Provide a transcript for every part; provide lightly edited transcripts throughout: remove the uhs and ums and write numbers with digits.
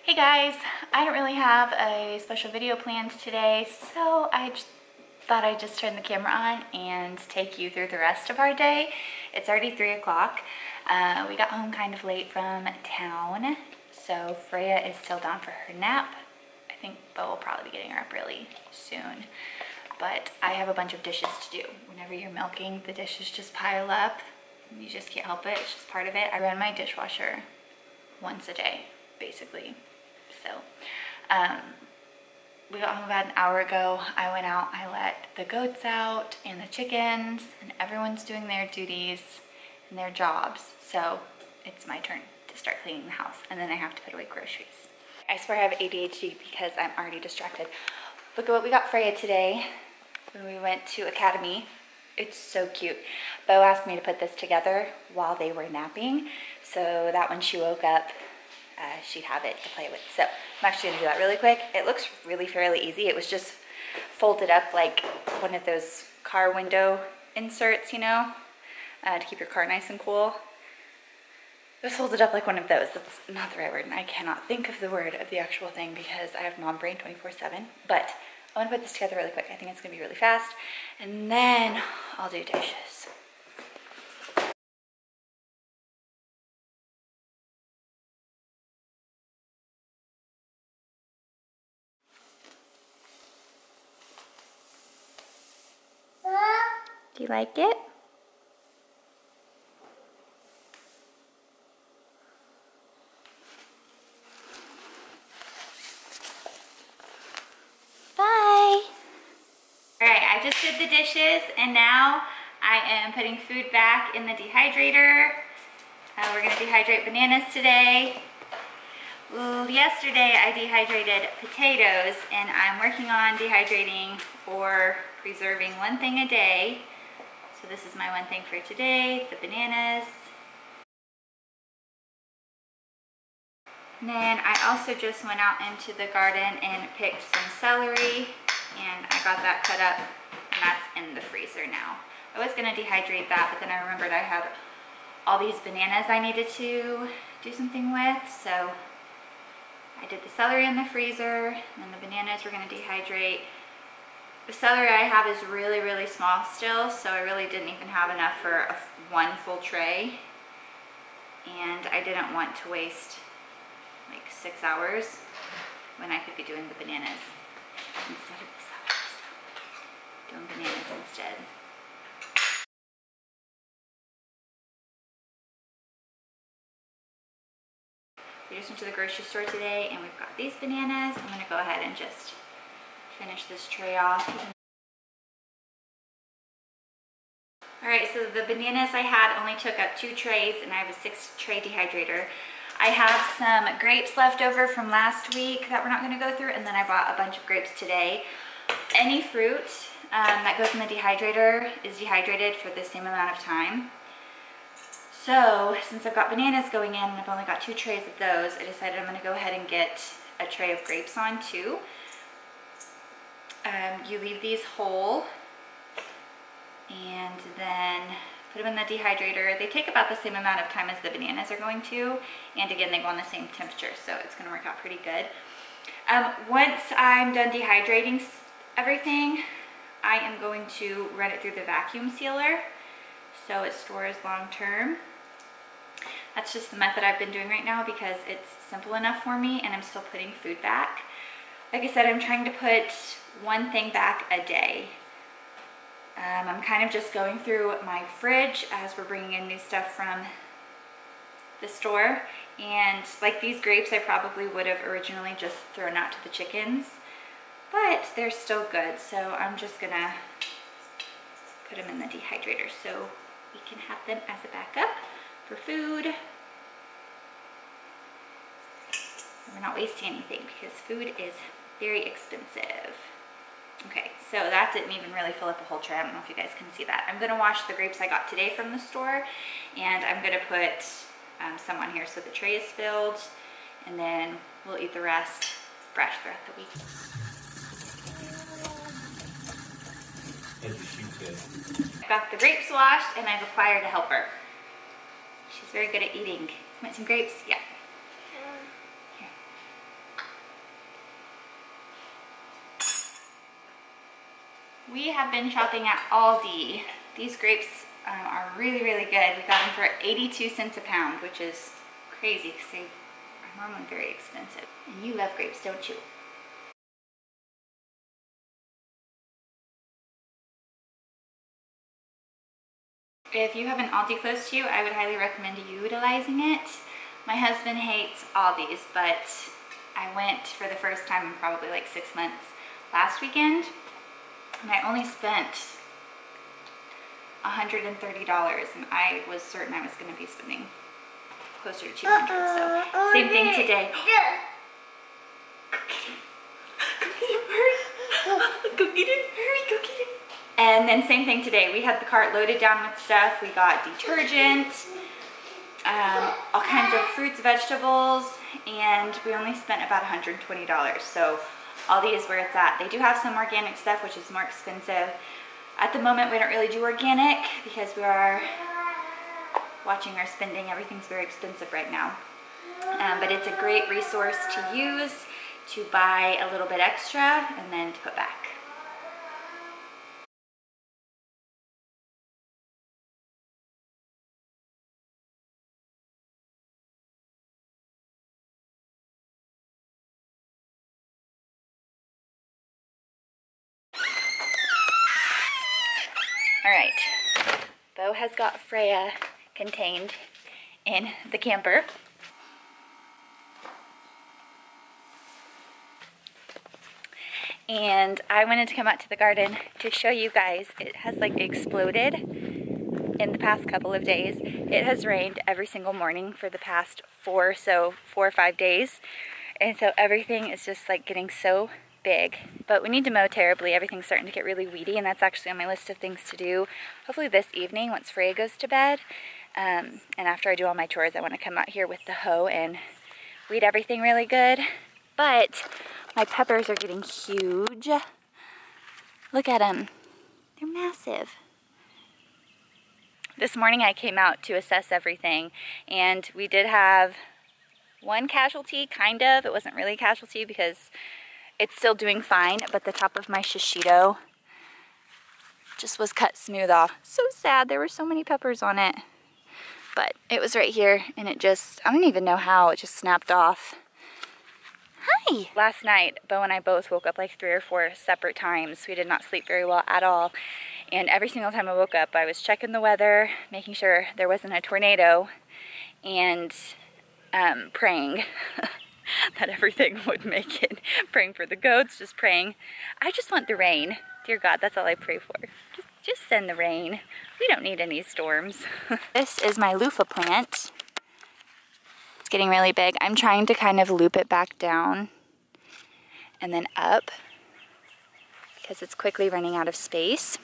Hey guys, I don't really have a special video planned today, so I just thought I'd just turn the camera on and take you through the rest of our day. It's already 3 o'clock. We got home kind of late from town, so Freya is still down for her nap. I think Bo will probably be getting her up really soon. But I have a bunch of dishes to do. Whenever you're milking, the dishes just pile up. You just can't help it, it's just part of it. I run my dishwasher once a day, basically. So, we got home about an hour ago. I went out, I let the goats out and the chickens, and everyone's doing their duties and their jobs. So it's my turn to start cleaning the house, and then I have to put away groceries. I swear I have ADHD because I'm already distracted. Look at what we got Freya today when we went to Academy. It's so cute. Bo asked me to put this together while they were napping, so that when she woke up, she'd have it to play with. So I'm actually gonna do that really quick. It looks really fairly easy. It was just folded up like one of those car window inserts, you know, to keep your car nice and cool. It was folded up like one of those. That's not the right word, and I cannot think of the word of the actual thing because I have mom brain 24/7. But I want to put this together really quick. I think it's gonna be really fast, and then I'll do dishes. Do you like it? Bye. All right, I just did the dishes and now I am putting food back in the dehydrator. We're gonna dehydrate bananas today. Well, yesterday I dehydrated potatoes and I'm working on dehydrating or preserving one thing a day. So this is my one thing for today, the bananas. And then I also just went out into the garden and picked some celery, and I got that cut up, and that's in the freezer now. I was gonna dehydrate that, but then I remembered I had all these bananas I needed to do something with, so I did the celery in the freezer, and then the bananas we're gonna dehydrate. The celery I have is really, really small still, so I really didn't even have enough for one full tray, and I didn't want to waste like 6 hours when I could be doing the bananas instead of the celery. So doing bananas instead. We just went to the grocery store today and we've got these bananas. I'm gonna go ahead and just finish this tray off. All right, so the bananas I had only took up 2 trays and I have a 6-tray dehydrator. I have some grapes left over from last week that we're not gonna go through, and then I bought a bunch of grapes today. Any fruit that goes in the dehydrator is dehydrated for the same amount of time. So since I've got bananas going in and I've only got 2 trays of those, I decided I'm gonna go ahead and get a tray of grapes on too. You leave these whole and then put them in the dehydrator. They take about the same amount of time as the bananas are going to, and again, they go on the same temperature, so it's gonna work out pretty good. Once I'm done dehydrating everything, I am going to run it through the vacuum sealer so it stores long term. That's just the method I've been doing right now because it's simple enough for me and I'm still putting food back. Like I said, I'm trying to put one thing back a day. I'm kind of just going through my fridge as we're bringing in new stuff from the store, and like these grapes I probably would have originally just thrown out to the chickens, but they're still good, so I'm just gonna put them in the dehydrator so we can have them as a backup for food. We're not wasting anything because food is very expensive. Okay, so that didn't even really fill up a whole tray. I don't know if you guys can see that. I'm gonna wash the grapes I got today from the store, and I'm gonna put some on here so the tray is filled, and then we'll eat the rest fresh throughout the week. I've got the grapes washed, and I've acquired a helper. She's very good at eating. Want some grapes? Yeah. Here. We have been shopping at Aldi. These grapes are really, really good. We got them for 82 cents a pound, which is crazy because they are normally very expensive. And you love grapes, don't you? If you have an Aldi close to you, I would highly recommend utilizing it. My husband hates Aldi's, but I went for the first time in probably like 6 months last weekend, and I only spent $130, and I was certain I was going to be spending closer to 200. So same thing today. Go get him, hurry, go get him. And then same thing today. We had the cart loaded down with stuff. We got detergent, all kinds of fruits, vegetables, and we only spent about $120. So Aldi is where it's at. They do have some organic stuff, which is more expensive. At the moment, we don't really do organic because we are watching our spending. Everything's very expensive right now. But it's a great resource to use to buy a little bit extra and then to put back. All right, Bo has got Freya contained in the camper. And I wanted to come out to the garden to show you guys. It has like exploded in the past couple of days. It has rained every single morning for the past 4 or 5 days. And so everything is just like getting so big. But we need to mow terribly. Everything's starting to get really weedy, and that's actually on my list of things to do hopefully this evening once Freya goes to bed. And after I do all my chores, I want to come out here with the hoe and weed everything really good. But my peppers are getting huge. Look at them. They're massive. This morning I came out to assess everything, and we did have one casualty, kind of. It wasn't really a casualty because it's still doing fine, but the top of my shishito just was cut smooth off. So sad, there were so many peppers on it. But it was right here, and it just, I don't even know how, it just snapped off. Hi! Last night, Bo and I both woke up like 3 or 4 separate times. We did not sleep very well at all. And every single time I woke up, I was checking the weather, making sure there wasn't a tornado, and praying that everything would make it. Praying for the goats, just praying. I just want the rain. Dear God, that's all I pray for. Just send the rain. We don't need any storms. This is my loofah plant. It's getting really big. I'm trying to kind of loop it back down and then up because it's quickly running out of space.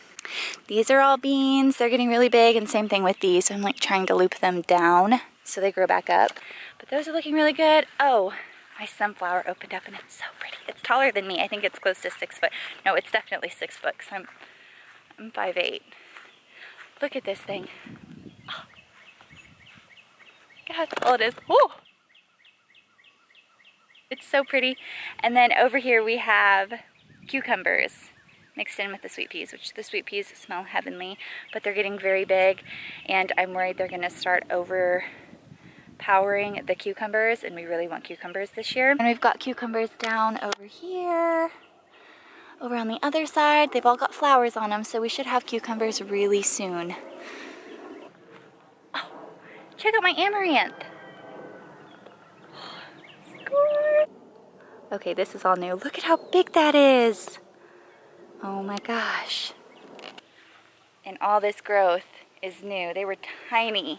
These are all beans. They're getting really big, and same thing with these. So I'm like trying to loop them down so they grow back up. But those are looking really good. Oh, my sunflower opened up and it's so pretty. It's taller than me. I think it's close to 6 foot. No, it's definitely 6 foot because I'm 5'8". Look at this thing. Oh. God, that's all it is. Oh. It's so pretty. And then over here we have cucumbers mixed in with the sweet peas, which the sweet peas smell heavenly, but they're getting very big, and I'm worried they're gonna start overpowering the cucumbers, and we really want cucumbers this year. And we've got cucumbers down over here. Over on the other side, they've all got flowers on them, so we should have cucumbers really soon. Oh, check out my amaranth. Okay, this is all new. Look at how big that is. Oh my gosh. And all this growth is new. They were tiny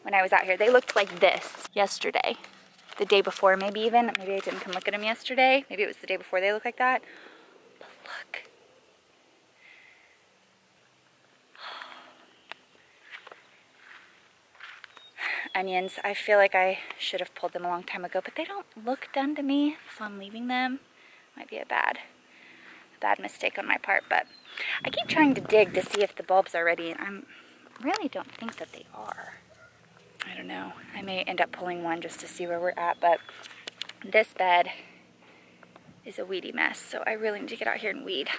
when I was out here. They looked like this yesterday. The day before, maybe even. Maybe I didn't come look at them yesterday. Maybe it was the day before they looked like that. But look. Onions, I feel like I should have pulled them a long time ago, but they don't look done to me, so I'm leaving them. Might be a bad mistake on my part, but I keep trying to dig to see if the bulbs are ready, and I really don't think that they are. I don't know. I may end up pulling one just to see where we're at, but this bed is a weedy mess, so I really need to get out here and weed.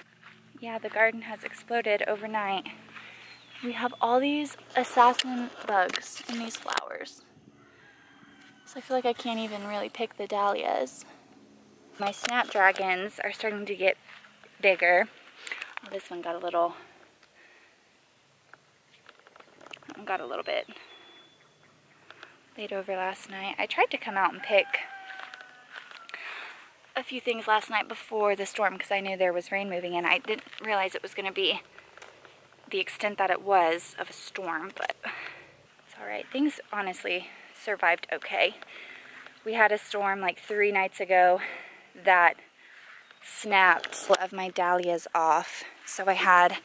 Yeah, the garden has exploded overnight. We have all these assassin bugs in these flowers. So I feel like I can't even really pick the dahlias. My snapdragons are starting to get bigger. Oh, this one got a little bit laid over last night. I tried to come out and pick a few things last night before the storm because I knew there was rain moving in. I didn't realize it was going to be the extent that it was of a storm, but it's all right. Things honestly survived okay. We had a storm like 3 nights ago that snapped of my dahlias off. So I had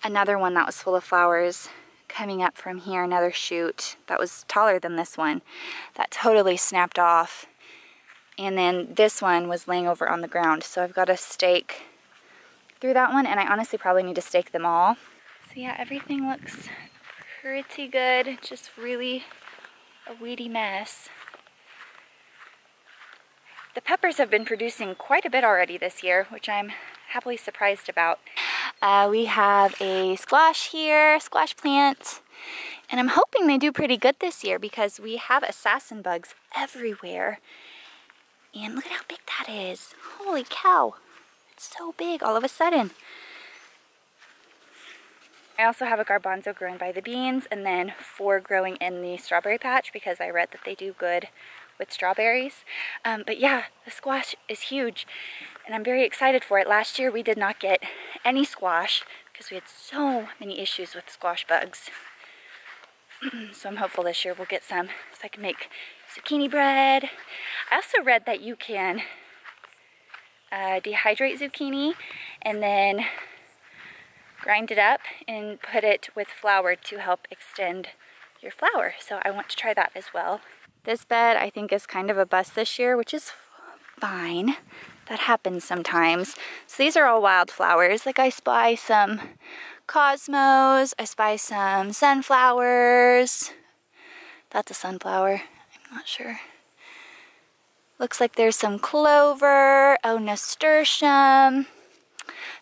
another one that was full of flowers coming up from here, another shoot that was taller than this one that totally snapped off. And then this one was laying over on the ground. So I've got to stake through that one, and I honestly probably need to stake them all. So yeah, everything looks pretty good. Just really a weedy mess. The peppers have been producing quite a bit already this year, which I'm happily surprised about. We have a squash here, squash plant, and I'm hoping they do pretty good this year because we have assassin bugs everywhere. And look at how big that is. Holy cow, it's so big all of a sudden. I also have a garbanzo growing by the beans and then 4 growing in the strawberry patch because I read that they do good with strawberries. But yeah, the squash is huge and I'm very excited for it. Last year we did not get any squash because we had so many issues with squash bugs. So I'm hopeful this year we'll get some so I can make zucchini bread. I also read that you can dehydrate zucchini and then grind it up and put it with flour to help extend your flour. So I want to try that as well. This bed I think is kind of a bust this year, which is fine. That happens sometimes. So these are all wildflowers. Like I spy some cosmos, I spy some sunflowers. That's a sunflower, I'm not sure. Looks like there's some clover, oh, nasturtium.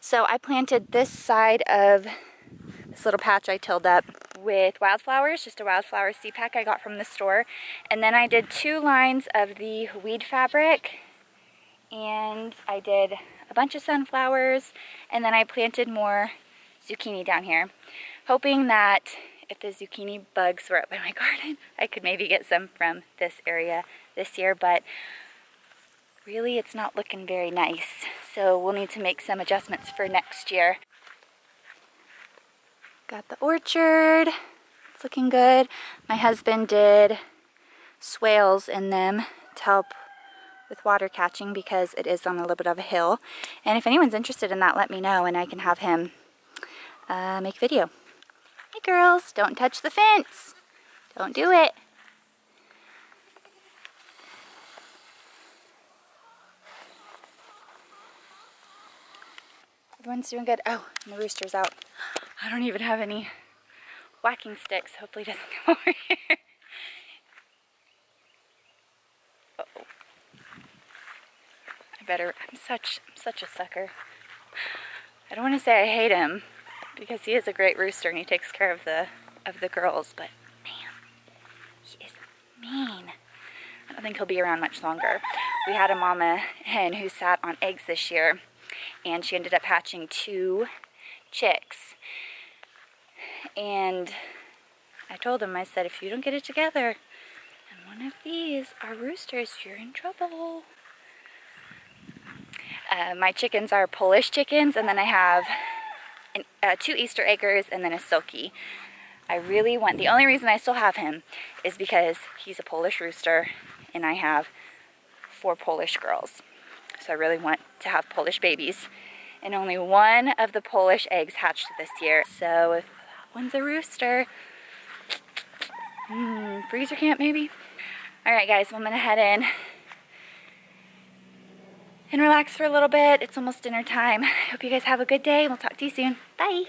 So I planted this side of this little patch I tilled up with wildflowers, just a wildflower seed pack I got from the store. And then I did 2 lines of the weed fabric and I did a bunch of sunflowers and then I planted more zucchini down here, hoping that if the zucchini bugs were up in my garden, I could maybe get some from this area this year, but really it's not looking very nice. So we'll need to make some adjustments for next year. Got the orchard, it's looking good. My husband did swales in them to help with water catching because it is on a little bit of a hill. And if anyone's interested in that, let me know and I can have him make a video. Hey girls, don't touch the fence. Don't do it. Everyone's doing good. Oh, and the rooster's out. I don't even have any whacking sticks. Hopefully he doesn't come over here. Uh-oh. I'm such a sucker. I don't want to say I hate him because he is a great rooster and he takes care of the girls, but man, he is mean. I don't think he'll be around much longer. We had a mama hen who sat on eggs this year and she ended up hatching 2 chicks. And I told him, I said, if you don't get it together and one of these are roosters, you're in trouble. My chickens are Polish chickens, and then I have 2 Easter eggers and then a silkie. I really want, the only reason I still have him is because he's a Polish rooster and I have 4 Polish girls. So I really want to have Polish babies. And only 1 of the Polish eggs hatched this year. So if one's a rooster, freezer camp maybe? All right guys, well, I'm gonna head in and relax for a little bit. It's almost dinner time. Hope you guys have a good day. We'll talk to you soon. Bye.